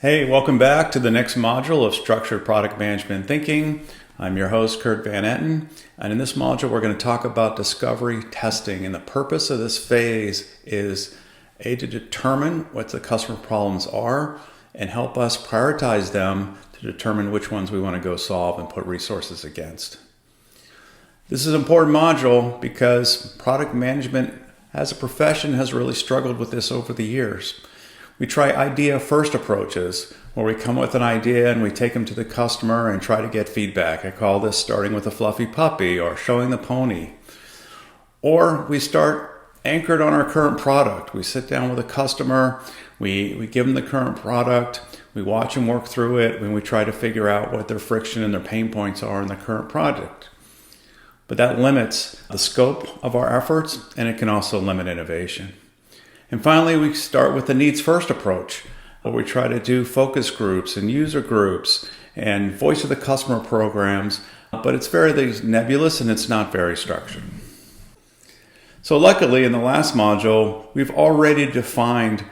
Hey, welcome back to the next module of Structured Product Management Thinking. I'm your host, Kurt Van Etten, and in this module we're going to talk about discovery testing. And the purpose of this phase is to determine what the customer problems are and help us prioritize them to determine which ones we want to go solve and put resources against. This is an important module because product management as a profession has really struggled with this over the years. We try idea-first approaches where we come with an idea and we take them to the customer and try to get feedback. I call this starting with a fluffy puppy or showing the pony. Or we start anchored on our current product. We sit down with a customer, we give them the current product, we watch them work through it, and we try to figure out what their friction and their pain points are in the current project. But that limits the scope of our efforts, and it can also limit innovation. And finally, we start with the needs-first approach, where we try to do focus groups and user groups and voice of the customer programs, but it's very nebulous and it's not very structured. So luckily, in the last module, we've already defined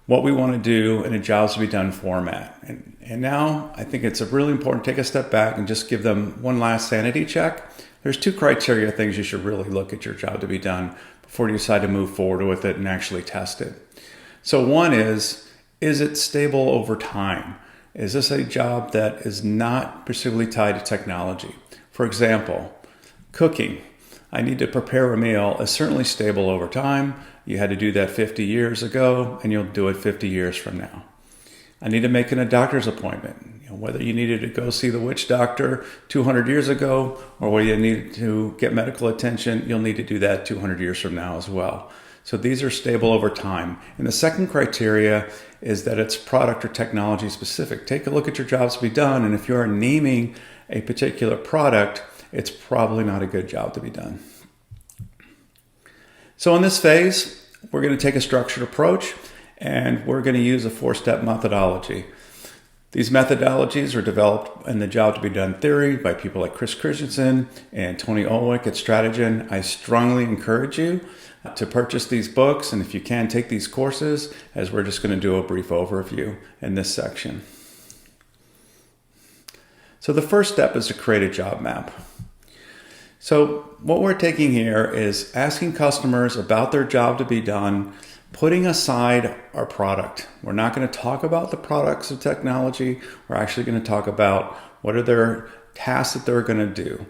what we want to do in a jobs to be done format. And now I think it's really important to take a step back and just give them one last sanity check. There's two criteria, things you should really look at your job to be done before you decide to move forward with it and actually test it. So one is it stable over time? Is this a job that is not particularly tied to technology? For example, cooking. I need to prepare a meal is certainly stable over time. You had to do that 50 years ago and you'll do it 50 years from now. I need to make a doctor's appointment. Whether you needed to go see the witch doctor 200 years ago or whether you needed to get medical attention, you'll need to do that 200 years from now as well. So these are stable over time. And the second criteria is that it's product or technology specific. Take a look at your jobs to be done, and if you're naming a particular product, it's probably not a good job to be done. So in this phase, we're going to take a structured approach and we're going to use a 4-step methodology. These methodologies are developed in the job to be done theory by people like Chris Christensen and Tony Olwick at Stratogen. I strongly encourage you to purchase these books, and if you can, take these courses, as we're just going to do a brief overview in this section. So the first step is to create a job map. So what we're taking here is asking customers about their job to be done, putting aside our product. We're not going to talk about the products of technology. We're actually going to talk about what are their tasks that they're going to do.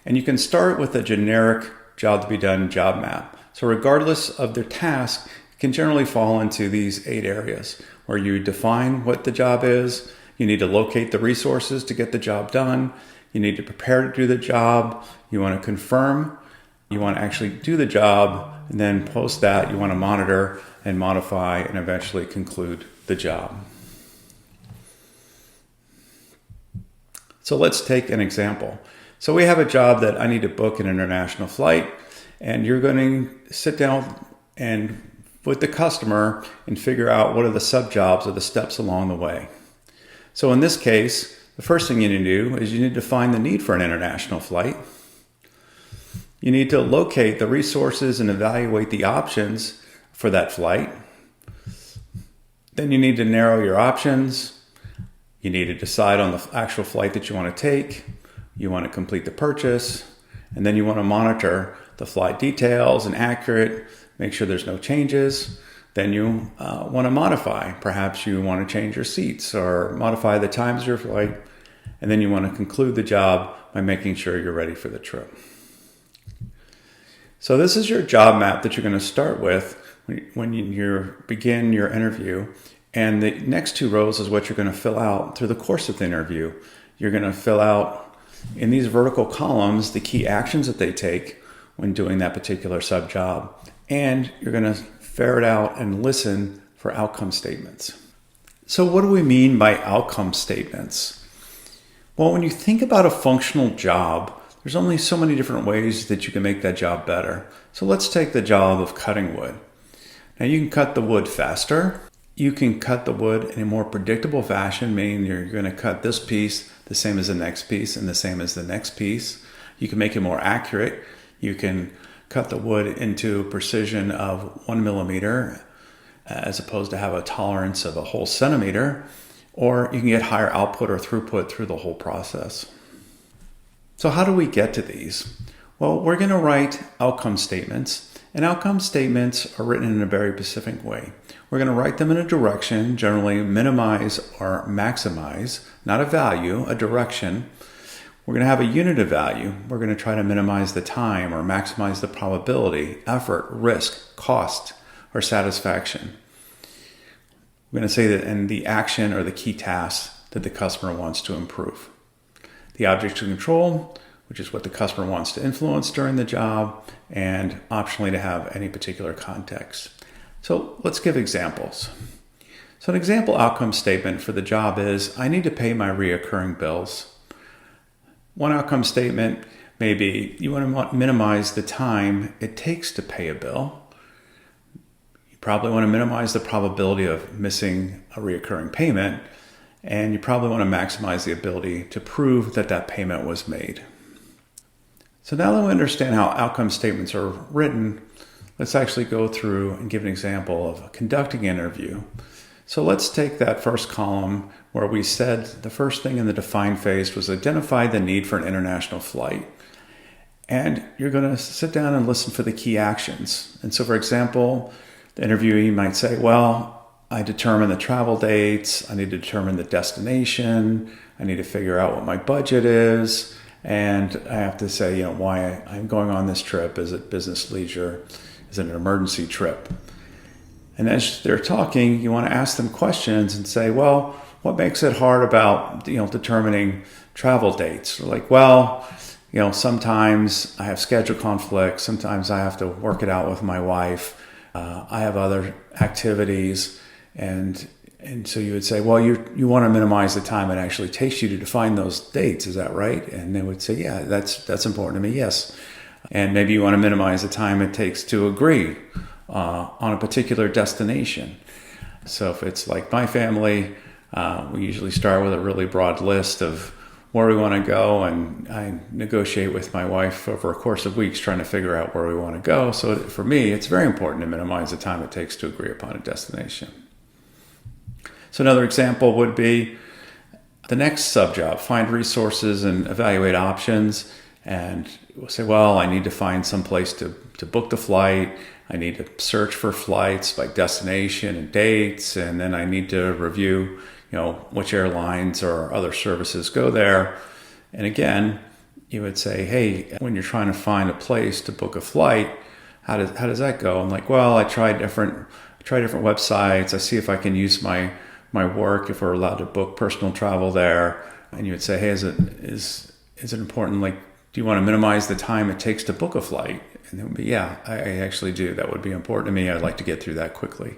And you can start with a generic job to be done job map. So regardless of their task, it can generally fall into these 8 areas where you define what the job is. You need to locate the resources to get the job done. You need to prepare to do the job. You want to confirm. You want to actually do the job. And then post that, you want to monitor and modify and eventually conclude the job. So let's take an example. So we have a job that I need to book an international flight, and you're going to sit down and with the customer and figure out what are the sub-jobs or the steps along the way. So in this case, the first thing you need to do is you need to find the need for an international flight. You need to locate the resources and evaluate the options for that flight. Then you need to narrow your options. You need to decide on the actual flight that you want to take. You want to complete the purchase. And then you want to monitor the flight details and accurate, make sure there's no changes. Then you want to modify. Perhaps you want to change your seats or modify the times of your flight. And then you want to conclude the job by making sure you're ready for the trip. So this is your job map that you're going to start with when you begin your interview. And the next 2 rows is what you're going to fill out through the course of the interview. You're going to fill out in these vertical columns the key actions that they take when doing that particular sub-job. And you're going to ferret out and listen for outcome statements. So what do we mean by outcome statements? Well, when you think about a functional job, there's only so many different ways that you can make that job better. So let's take the job of cutting wood. Now you can cut the wood faster. You can cut the wood in a more predictable fashion, meaning you're going to cut this piece the same as the next piece and the same as the next piece. You can make it more accurate. You can cut the wood into a precision of 1 millimeter as opposed to have a tolerance of a whole centimeter. or you can get higher output or throughput through the whole process. So how do we get to these? Well, we're going to write outcome statements, and outcome statements are written in a very specific way. We're going to write them in a direction, generally minimize or maximize, not a value, a direction. We're going to have a unit of value. We're going to try to minimize the time or maximize the probability, effort, risk, cost, or satisfaction. We're going to say that in the action or the key tasks that the customer wants to improve. The object to control, which is what the customer wants to influence during the job, and optionally to have any particular context. So let's give examples. So an example outcome statement for the job is, I need to pay my reoccurring bills. One outcome statement may be, you want to minimize the time it takes to pay a bill. You probably want to minimize the probability of missing a reoccurring payment, and you probably want to maximize the ability to prove that that payment was made. So now that we understand how outcome statements are written, let's actually go through and give an example of conducting an interview. So let's take that first column where we said the first thing in the define phase was identify the need for an international flight. And you're going to sit down and listen for the key actions. And so, for example, the interviewee might say, well, I determine the travel dates, I need to determine the destination, I need to figure out what my budget is, and I have to say, why I'm going on this trip. Is it business, leisure? Is it an emergency trip? And as they're talking, you want to ask them questions and say, well, what makes it hard about, determining travel dates? Like, well, sometimes I have schedule conflicts. Sometimes I have to work it out with my wife. I have other activities. And so you would say, well, you want to minimize the time it actually takes you to define those dates. Is that right? And they would say, yeah, that's important to me. Yes. And maybe you want to minimize the time it takes to agree on a particular destination. So if it's like my family, we usually start with a really broad list of where we want to go, and I negotiate with my wife over a course of weeks trying to figure out where we want to go. So for me, it's very important to minimize the time it takes to agree upon a destination. So another example would be the next sub-job, find resources and evaluate options. And we'll say, well, I need to find some place to book the flight. I need to search for flights by destination and dates. And then I need to review, which airlines or other services go there. And again, you would say, hey, when you're trying to find a place to book a flight, how does that go? I'm like, well, I try different websites. I see if I can use my work, if we're allowed to book personal travel there. And you would say, hey, is it important? Like, do you want to minimize the time it takes to book a flight? And it would be, yeah, I actually do. That would be important to me. I'd like to get through that quickly.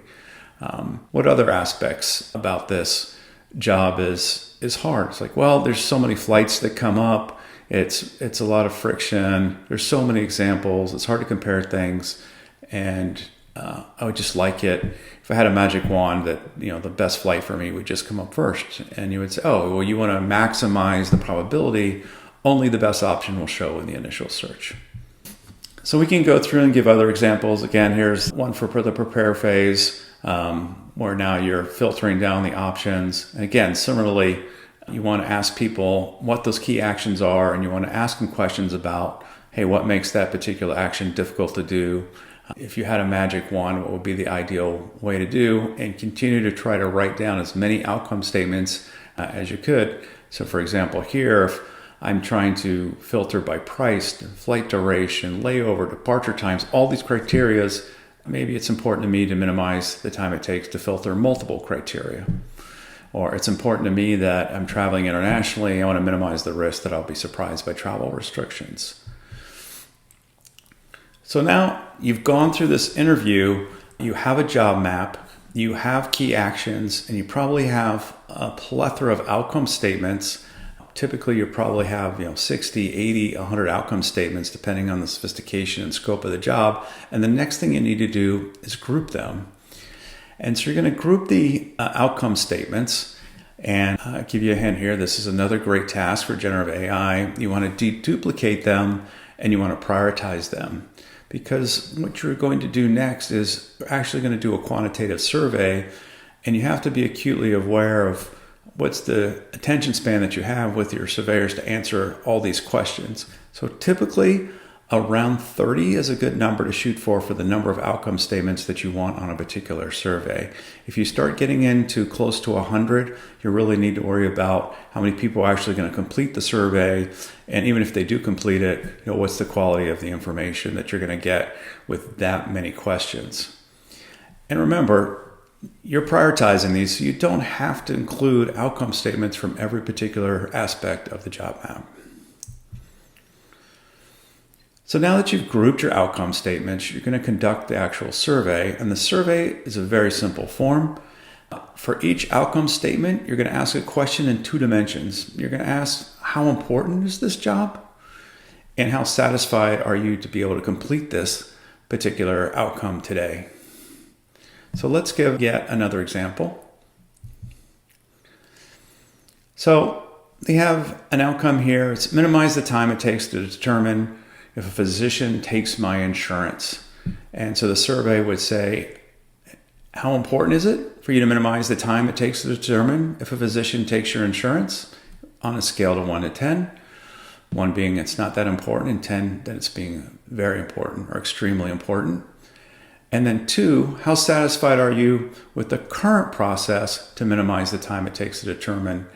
What other aspects about this job is hard? It's like, well, there's so many flights that come up. It's a lot of friction. There's so many examples. It's hard to compare things. And I would just like it if I had a magic wand that, the best flight for me would just come up first. And you would say, oh, well, you want to maximize the probability. Only the best option will show in the initial search. So we can go through and give other examples. Again, here's one for the prepare phase, where now you're filtering down the options. And again, similarly, you want to ask people what those key actions are, and you want to ask them questions about, hey, what makes that particular action difficult to do? If you had a magic wand, what would be the ideal way to do? And continue to try to write down as many outcome statements as you could. So for example, here, if I'm trying to filter by price, flight duration, layover, departure times, all these criterias, maybe it's important to me to minimize the time it takes to filter multiple criteria. Or it's important to me that I'm traveling internationally. I want to minimize the risk that I'll be surprised by travel restrictions. So now you've gone through this interview, you have a job map, you have key actions, and you probably have a plethora of outcome statements. Typically, you probably have 60, 80, 100 outcome statements, depending on the sophistication and scope of the job. And the next thing you need to do is group them. And so you're going to group the outcome statements. And I'll give you a hint here. This is another great task for generative AI. You want to deduplicate them, and you want to prioritize them. Because what you're going to do next is you're actually going to do a quantitative survey, and you have to be acutely aware of what's the attention span that you have with your surveyors to answer all these questions. So typically around 30 is a good number to shoot for the number of outcome statements that you want on a particular survey. If you start getting into close to 100, you really need to worry about how many people are actually going to complete the survey. And even if they do complete it, what's the quality of the information that you're going to get with that many questions. And remember, you're prioritizing these, so you don't have to include outcome statements from every particular aspect of the job map. So now that you've grouped your outcome statements, you're going to conduct the actual survey. And the survey is a very simple form. For each outcome statement, you're going to ask a question in 2 dimensions. You're going to ask, how important is this job? And how satisfied are you to be able to complete this particular outcome today? So let's give yet another example. So they have an outcome here. It's minimize the time it takes to determine if a physician takes my insurance. And so the survey would say, how important is it for you to minimize the time it takes to determine if a physician takes your insurance on a scale to 1 to 10? 1 being it's not that important, and 10 that it's being very important or extremely important. And then 2, how satisfied are you with the current process to minimize the time it takes to determine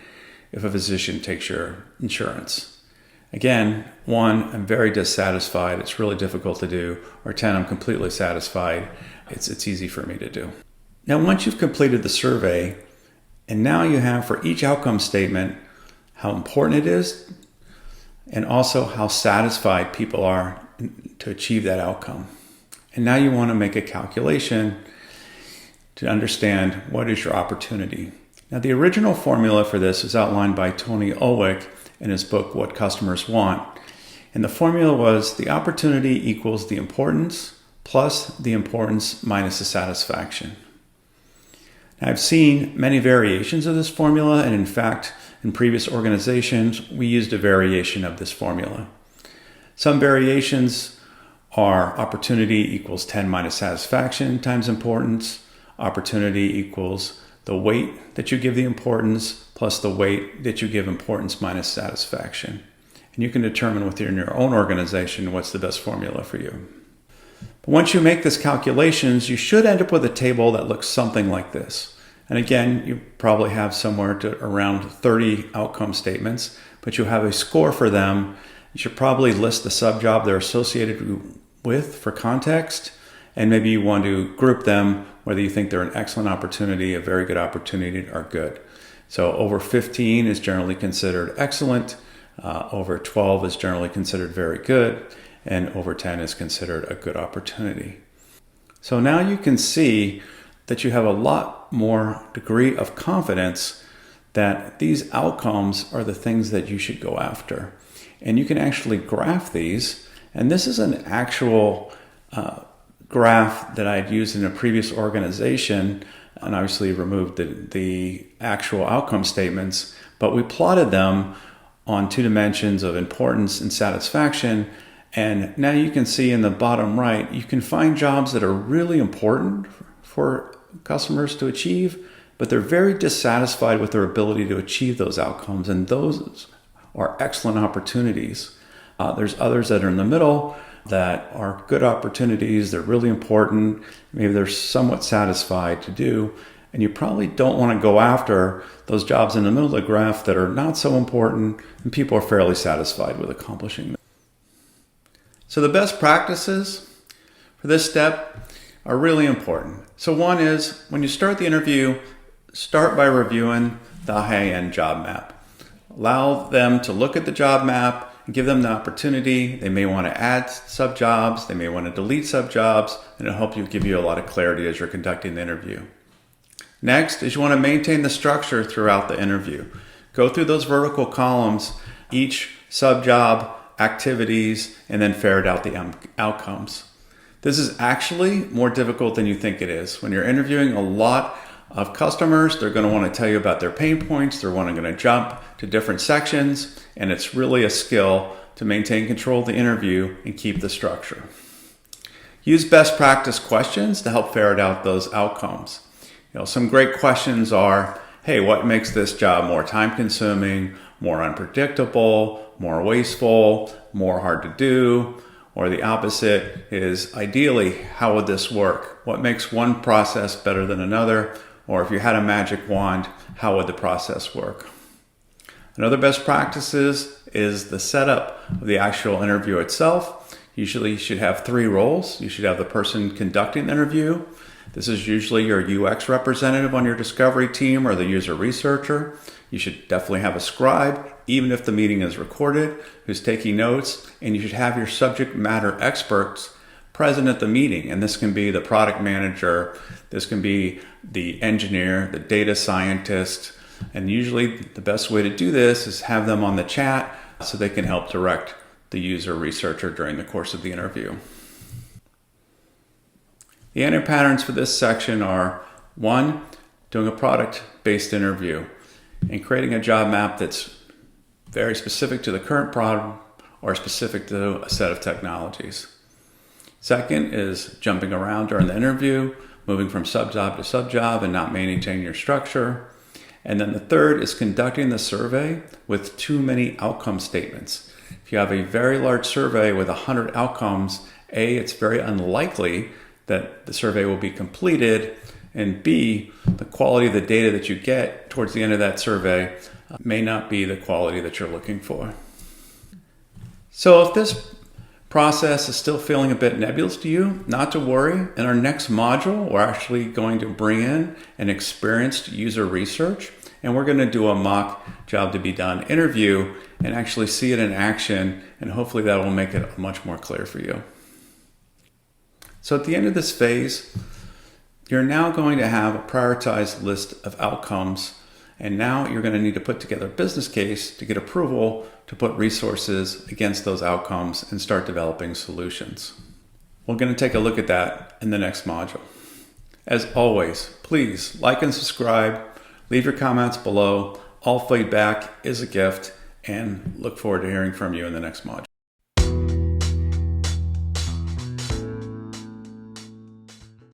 if a physician takes your insurance? Again, 1, I'm very dissatisfied. It's really difficult to do. Or 10, I'm completely satisfied. It's easy for me to do. Now, once you've completed the survey, and now you have for each outcome statement how important it is, and also how satisfied people are to achieve that outcome. And now you want to make a calculation to understand what is your opportunity. Now, the original formula for this is outlined by Tony Ulwick in his book, What Customers Want. And the formula was the opportunity equals the importance plus the importance minus the satisfaction. Now, I've seen many variations of this formula, and in fact, in previous organizations, we used a variation of this formula. Some variations are opportunity equals 10 minus satisfaction times importance. Opportunity equals the weight that you give the importance plus the weight that you give importance minus satisfaction. And you can determine within your own organization what's the best formula for you. But once you make this calculations, you should end up with a table that looks something like this. And again, you probably have somewhere to around 30 outcome statements, but you have a score for them. You should probably list the sub-job they're associated with for context, and maybe you want to group them whether you think they're an excellent opportunity, a very good opportunity, or good. So over 15 is generally considered excellent, over 12 is generally considered very good, and over 10 is considered a good opportunity. So now you can see that you have a lot more degree of confidence that these outcomes are the things that you should go after. And you can actually graph these, and this is an actual graph that I'd used in a previous organization, and obviously removed the actual outcome statements, but we plotted them on 2 dimensions of importance and satisfaction. And now you can see in the bottom right, you can find jobs that are really important for customers to achieve, but they're very dissatisfied with their ability to achieve those outcomes, and those are excellent opportunities. There's others that are in the middle that are good opportunities. They're really important. Maybe they're somewhat satisfied to do. And you probably don't want to go after those jobs in the middle of the graph that are not so important and people are fairly satisfied with accomplishing them. So the best practices for this step are really important. So 1 is when you start the interview, start by reviewing the high-end job map. Allow them to look at the job map, give them the opportunity. They may want to add sub-jobs, they may want to delete sub-jobs, and it'll help you give you a lot of clarity as you're conducting the interview. Next is you want to maintain the structure throughout the interview. Go through those vertical columns, each sub-job, activities, and then ferret out the outcomes. This is actually more difficult than you think it is. When you're interviewing a lot of customers, they're going to want to tell you about their pain points. They're going to jump to different sections, and it's really a skill to maintain control of the interview and keep the structure. Use best practice questions to help ferret out those outcomes. Some great questions are, hey, what makes this job more time consuming, more unpredictable, more wasteful, more hard to do? Or the opposite is, ideally, how would this work? What makes one process better than another? Or if you had a magic wand, how would the process work? Another best practices is the setup of the actual interview itself. Usually you should have 3 roles. You should have the person conducting the interview. This is usually your UX representative on your discovery team or the user researcher. You should definitely have a scribe, even if the meeting is recorded, who's taking notes. And you should have your subject matter experts present at the meeting. And this can be the product manager, this can be the engineer, the data scientist. And usually the best way to do this is have them on the chat so they can help direct the user researcher during the course of the interview. The entry patterns for this section are 1, doing a product-based interview and creating a job map that's very specific to the current problem or specific to a set of technologies. Second is jumping around during the interview, moving from sub-job to sub-job and not maintaining your structure. And then the third is conducting the survey with too many outcome statements. If you have a very large survey with 100 outcomes, A, it's very unlikely that the survey will be completed, and B, the quality of the data that you get towards the end of that survey may not be the quality that you're looking for. So if this process is still feeling a bit nebulous to you, not to worry. In our next module, we're actually going to bring in an experienced user research, and we're going to do a mock job to be done interview and actually see it in action, and hopefully that will make it much more clear for you. So at the end of this phase, you're now going to have a prioritized list of outcomes, and now you're going to need to put together a business case to get approval to put resources against those outcomes and start developing solutions. We're going to take a look at that in the next module. As always, please like and subscribe, leave your comments below. All feedback is a gift, and look forward to hearing from you in the next module.